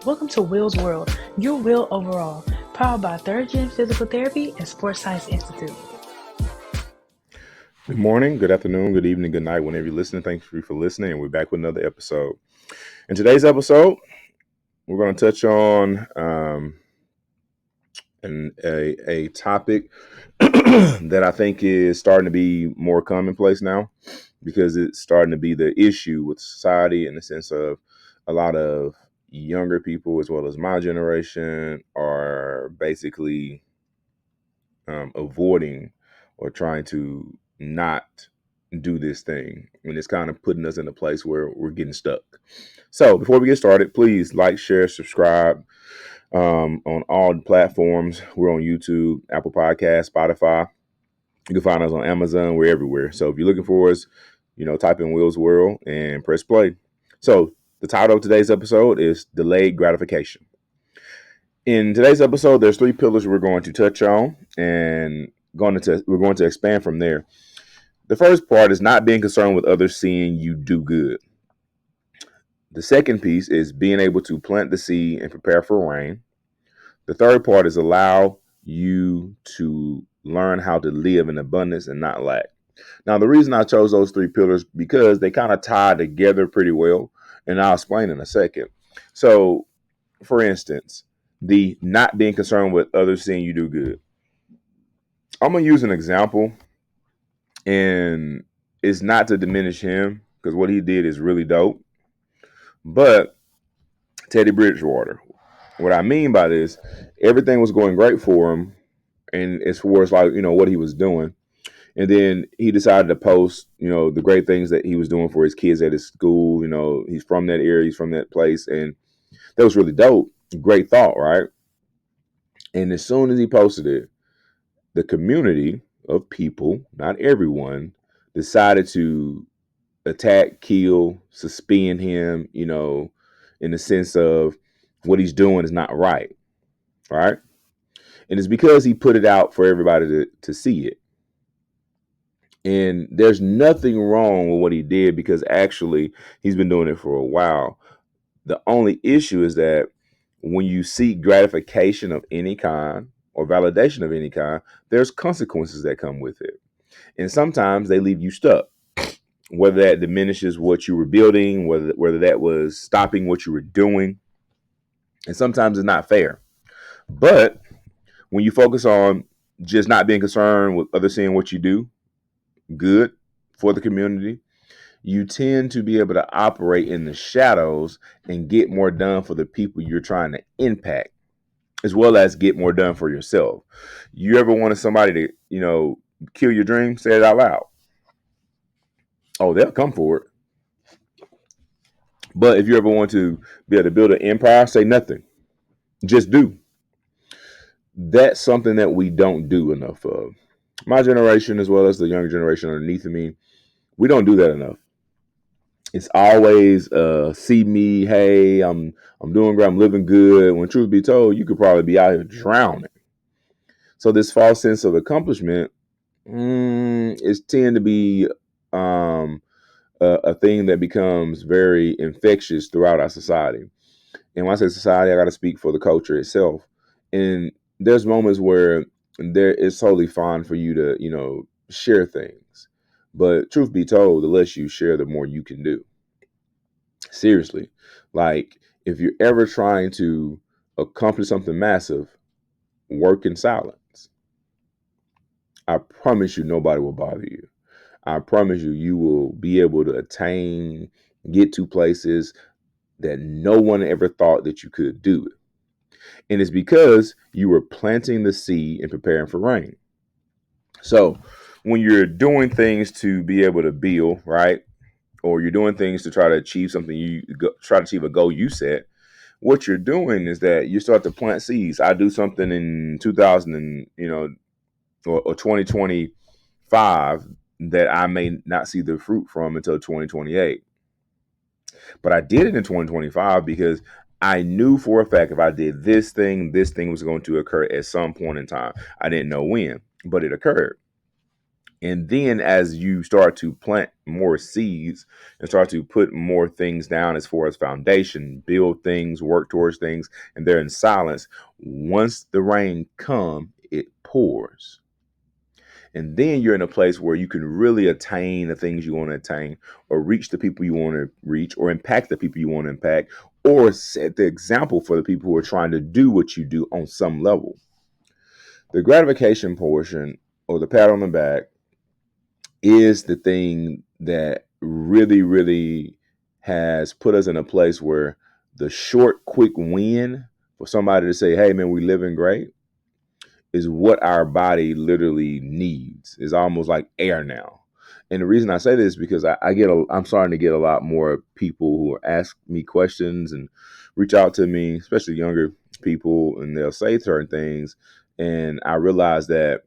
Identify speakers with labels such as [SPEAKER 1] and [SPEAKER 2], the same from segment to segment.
[SPEAKER 1] Welcome to Will's World, your will overall, powered by Third Gen Physical Therapy and Sports Science Institute.
[SPEAKER 2] Good morning, good afternoon, good evening, good night, whenever you're listening. Thank you for listening, and we're back with another episode. In today's episode, we're going to touch on a topic that I think is starting to be more commonplace now, because it's starting to be the issue with society in the sense of a lot of younger people, as well as my generation, are basically avoiding or trying to not do this thing. And it's kind of putting us in a place where we're getting stuck. So before we get started, please like, share, subscribe on all platforms. We're on YouTube, Apple Podcasts, Spotify. You can find us on Amazon. We're everywhere. So if you're looking for us, type in Will's World and press play. So the title of today's episode is Delayed Gratification. In today's episode, there's 3 pillars we're going to touch on, and we're going to expand from there. The first part is not being concerned with others seeing you do good. The second piece is being able to plant the seed and prepare for rain. The third part is allow you to learn how to live in abundance and not lack. Now, the reason I chose those 3 pillars because they kind of tie together pretty well, and I'll explain in a second. So, for instance, the not being concerned with others seeing you do good. I'm going to use an example, and it's not to diminish him because what he did is really dope. But Teddy Bridgewater, what I mean by this, everything was going great for him, and as far as what he was doing. And then he decided to post, the great things that he was doing for his kids at his school. He's from that area, he's from that place, and that was really dope. Great thought, right? And as soon as he posted it, the community of people, not everyone, decided to attack, kill, suspend him, in the sense of what he's doing is not right. Right. And it's because he put it out for everybody to see it. And there's nothing wrong with what he did because actually he's been doing it for a while. The only issue is that when you seek gratification of any kind or validation of any kind, there's consequences that come with it. And sometimes they leave you stuck, whether that diminishes what you were building, whether that was stopping what you were doing. And sometimes it's not fair. But when you focus on just not being concerned with others seeing what you do good for the community, you tend to be able to operate in the shadows and get more done for the people you're trying to impact, as well as get more done for yourself. You ever wanted somebody to, kill your dream? Say it out loud. Oh, they'll come for it. But if you ever want to be able to build an empire, say nothing. Just do. That's something that we don't do enough of. My generation, as well as the younger generation underneath of me, we don't do that enough. It's always see me, hey, I'm doing great, I'm living good. When truth be told, you could probably be out here drowning. So this false sense of accomplishment is tend to be a thing that becomes very infectious throughout our society. And when I say society, I got to speak for the culture itself. And there's moments where it's totally fine for you to, share things. But truth be told, the less you share, the more you can do. Seriously. Like, if you're ever trying to accomplish something massive, work in silence. I promise you, nobody will bother you. I promise you, you will be able to attain, get to places that no one ever thought that you could do. And it's because you were planting the seed and preparing for rain. So when you're doing things to be able to build, right? Or you're doing things to try to achieve something, try to achieve a goal you set, what you're doing is that you start to plant seeds. I do something in 2000 and, or 2025 that I may not see the fruit from until 2028. But I did it in 2025 because I knew for a fact if I did this thing was going to occur at some point in time. I didn't know when, but it occurred. And then as you start to plant more seeds and start to put more things down as far as foundation, build things, work towards things, and they're in silence, once the rain come, it pours. And then you're in a place where you can really attain the things you want to attain, or reach the people you want to reach, or impact the people you want to impact, or set the example for the people who are trying to do what you do on some level. The gratification portion, or the pat on the back, is the thing that really, really has put us in a place where the short, quick win for somebody to say, hey, man, we living great, is what our body literally needs. It's almost like air now. And the reason I say this is because I'm starting to get a lot more people who ask me questions and reach out to me, especially younger people, and they'll say certain things. And I realize that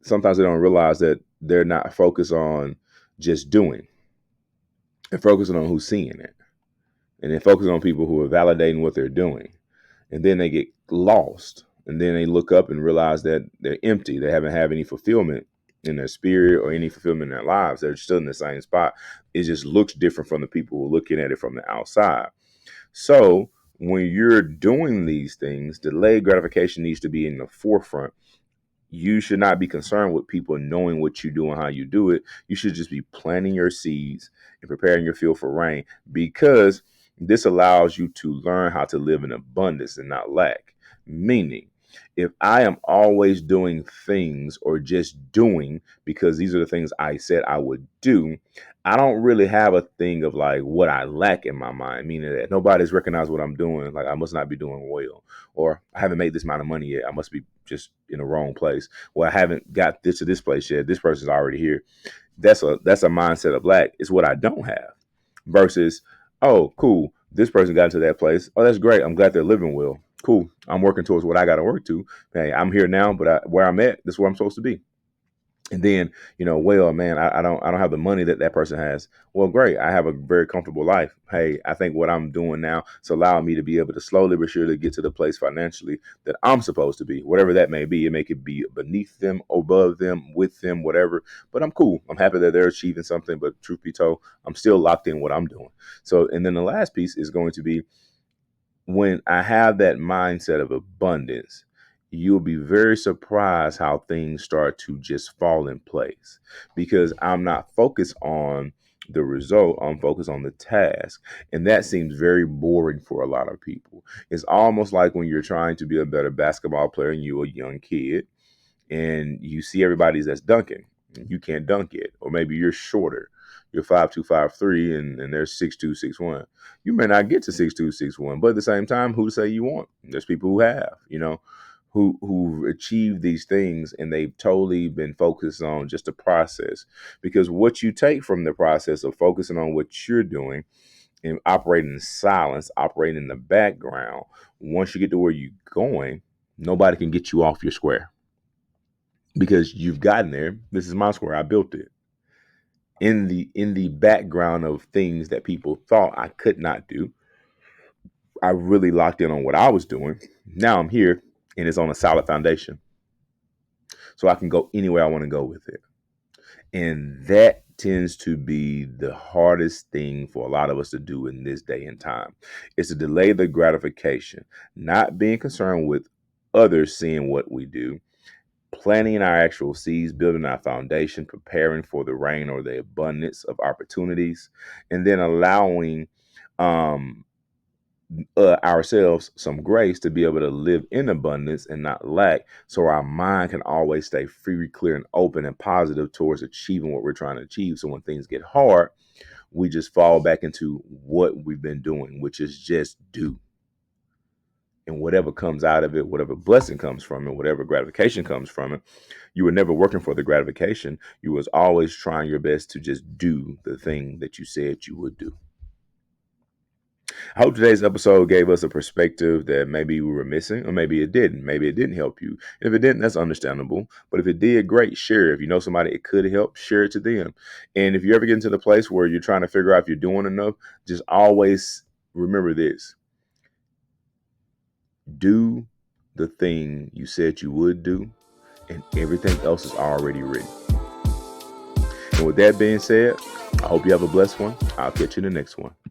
[SPEAKER 2] sometimes they don't realize that they're not focused on just doing. They're focusing on who's seeing it. And they're focusing on people who are validating what they're doing. And then they get lost. And then they look up and realize that they're empty. They haven't had any fulfillment in their spirit or any fulfillment in their lives. They're still in the same spot. It just looks different from the people who are looking at it from the outside. So when you're doing these things, delayed gratification needs to be in the forefront. You should not be concerned with people knowing what you do and how you do it. You should just be planting your seeds and preparing your field for rain, because this allows you to learn how to live in abundance and not lack. Meaning, if I am always doing things or just doing because these are the things I said I would do, I don't really have a thing of like what I lack in my mind, meaning that nobody's recognized what I'm doing. Like I must not be doing well, or I haven't made this amount of money yet. I must be just in the wrong place. Well, I haven't got this to this place yet. This person's already here. That's a mindset of lack. It's what I don't have. Versus, oh, cool. This person got into that place. Oh, that's great. I'm glad they're living well. Cool. I'm working towards what I got to work to. Hey, I'm here now, but where I'm at, this is where I'm supposed to be. And then, well, man, I don't have the money that person has. Well, great. I have a very comfortable life. Hey, I think what I'm doing now is allowing me to be able to slowly but surely get to the place financially that I'm supposed to be, whatever that may be. It may could be beneath them, above them, with them, whatever. But I'm cool. I'm happy that they're achieving something. But truth be told, I'm still locked in what I'm doing. So, and then the last piece is going to be, when I have that mindset of abundance, you'll be very surprised how things start to just fall in place, because I'm not focused on the result. I'm focused on the task. And that seems very boring for a lot of people. It's almost like when you're trying to be a better basketball player and you're a young kid and you see everybody's that's dunking. You can't dunk it. Or maybe you're shorter. You're 5'2", 5'3", and they're 6'2", 6'1". You may not get to 6'2", 6'1", but at the same time, who to say you want? There's people who have, who achieved these things, and they've totally been focused on just the process. Because what you take from the process of focusing on what you're doing and operating in silence, operating in the background, once you get to where you're going, nobody can get you off your square, because you've gotten there. This is my square. I built it in the background of things that people thought I could not do. I really locked in on what I was doing. Now I'm here, and it's on a solid foundation, so I can go anywhere I want to go with it. And that tends to be the hardest thing for a lot of us to do in this day and time, is to delay the gratification, not being concerned with others seeing what we do, planting our actual seeds, building our foundation, preparing for the rain or the abundance of opportunities, and then allowing um, ourselves some grace to be able to live in abundance and not lack, so our mind can always stay free, clear, and open and positive towards achieving what we're trying to achieve. So when things get hard, we just fall back into what we've been doing, which is just do. And whatever comes out of it, whatever blessing comes from it, whatever gratification comes from it, you were never working for the gratification. You was always trying your best to just do the thing that you said you would do. I hope today's episode gave us a perspective that maybe we were missing, or maybe it didn't. Maybe it didn't help you. And if it didn't, that's understandable. But if it did, great, share. If you know somebody it could help, share it to them. And if you ever get into the place where you're trying to figure out if you're doing enough, just always remember this: do the thing you said you would do, and everything else is already written. And with that being said, I hope you have a blessed one. I'll catch you in the next one.